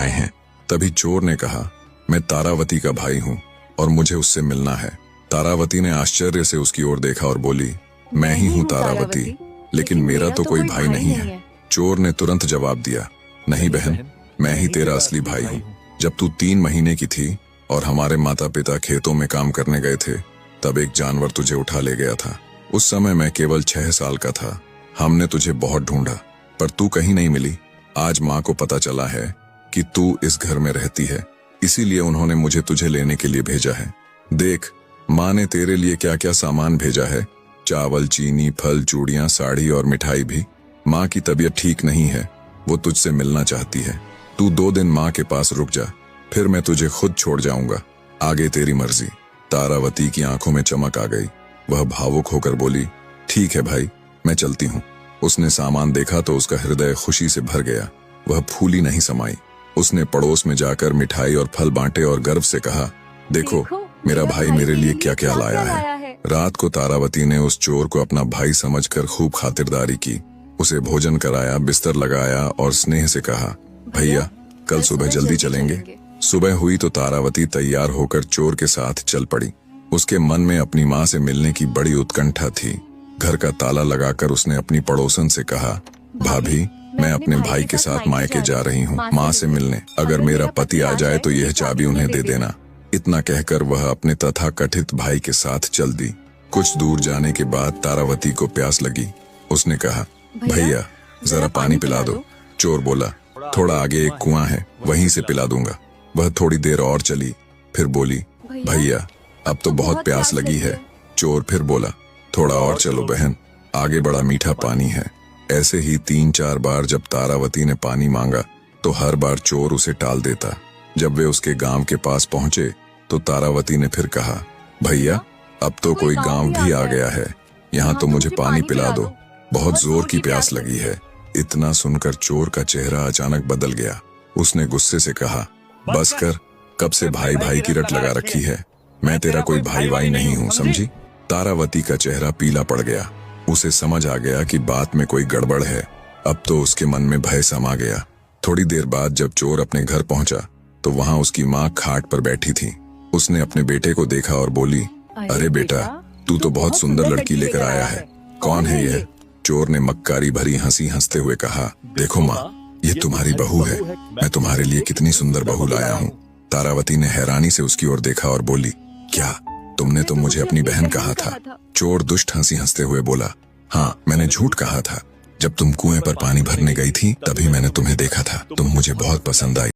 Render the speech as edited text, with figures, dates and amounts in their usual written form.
आए हैं। तभी चोर ने कहा, मैं तारावती का भाई हूँ और मुझे उससे मिलना है। तारावती ने आश्चर्य से उसकी ओर देखा और बोली, मैं ही हूँ तारावती, लेकिन मेरा तो कोई भाई नहीं है। चोर ने तुरंत जवाब दिया, नहीं बहन, मैं ही तेरा असली भाई हूँ। जब तू 3 महीने की थी और हमारे माता पिता खेतों में काम करने गए थे, तब एक जानवर तुझे उठा ले गया था। उस समय मैं केवल 6 साल का था। हमने तुझे बहुत ढूंढा, पर तू कहीं नहीं मिली। आज माँ को पता चला है कि तू इस घर में रहती है, इसीलिए उन्होंने मुझे तुझे लेने के लिए भेजा है। देख, माँ ने तेरे लिए क्या क्या सामान भेजा है, चावल, चीनी, फल, चूड़ियाँ, साड़ी और मिठाई भी। माँ की तबीयत ठीक नहीं है, वो तुझसे मिलना चाहती है। तू 2 दिन माँ के पास रुक जा, फिर मैं तुझे खुद छोड़ जाऊंगा। आगे तेरी मर्जी। तारावती की आंखों में चमक आ गई। वह भावुक होकर बोली, ठीक है भाई, मैं चलती हूँ। उसने सामान देखा तो उसका हृदय खुशी से भर गया। वह फूली नहीं समाई। उसने पड़ोस में जाकर मिठाई और फल बांटे और गर्व से कहा, देखो मेरा भाई मेरे लिए क्या क्या लाया है। रात को तारावती ने उस चोर को अपना भाई समझकर खूब खातिरदारी की। उसे भोजन कराया, बिस्तर लगाया और स्नेह से कहा, भैया कल सुबह जल्दी चलेंगे। सुबह हुई तो तारावती तैयार होकर चोर के साथ चल पड़ी। उसके मन में अपनी माँ से मिलने की बड़ी उत्कंठा थी। घर का ताला लगाकर उसने अपनी पड़ोसन से कहा, भाभी मैं अपने भाई के साथ मायके जा रही हूँ माँ से मिलने। अगर मेरा पति आ जाए तो यह चाबी उन्हें दे देना। इतना कहकर वह अपने तथाकथित भाई के साथ चल दी। कुछ दूर जाने के बाद तारावती को प्यास लगी। उसने कहा, भैया जरा पानी पिला दो। चोर बोला, थोड़ा आगे एक कुआं है, वहीं से पिला दूंगा। वह थोड़ी देर और चली, फिर बोली, भैया अब तो बहुत प्यास लगी है। चोर फिर बोला, थोड़ा और चलो बहन, आगे बड़ा मीठा पानी है। ऐसे ही 3-4 बार जब तारावती ने पानी मांगा तो हर बार चोर उसे टाल देता। जब वे उसके गांव के पास पहुंचे तो तारावती ने फिर कहा, भैया अब तो कोई गांव भी आ गया है, यहाँ तो मुझे पानी पिला दो, बहुत जोर की प्यास लगी है। इतना सुनकर चोर का चेहरा अचानक बदल गया। उसने गुस्से से कहा, बस कर, कब से भाई भाई की रट लगा रखी है। मैं तेरा कोई भाई वाई नहीं हूँ, समझी। तारावती का चेहरा पीला पड़ गया। उसे समझ आ गया कि बात में कोई गड़बड़ है। अब तो उसके मन में भय समा गया। थोड़ी देर बाद जब चोर अपने घर पहुंचा तो वहां उसकी माँ खाट पर बैठी थी। उसने अपने बेटे को देखा और बोली, अरे बेटा, तू तो बहुत सुंदर लड़की लेकर आया है, कौन है यह। चोर ने मक्कारी भरी हंसी हंसते हुए कहा, देखो माँ, ये तुम्हारी बहू है। मैं तुम्हारे लिए कितनी सुंदर बहू लाया हूँ। तारावती ने हैरानी से उसकी ओर देखा और बोली, क्या तुमने तो मुझे अपनी बहन कहा था। चोर दुष्ट हंसी हंसते हुए बोला, हाँ मैंने झूठ कहा था। जब तुम कुएं पर पानी भरने गई थी तभी मैंने तुम्हें देखा था। तुम मुझे बहुत पसंद आई।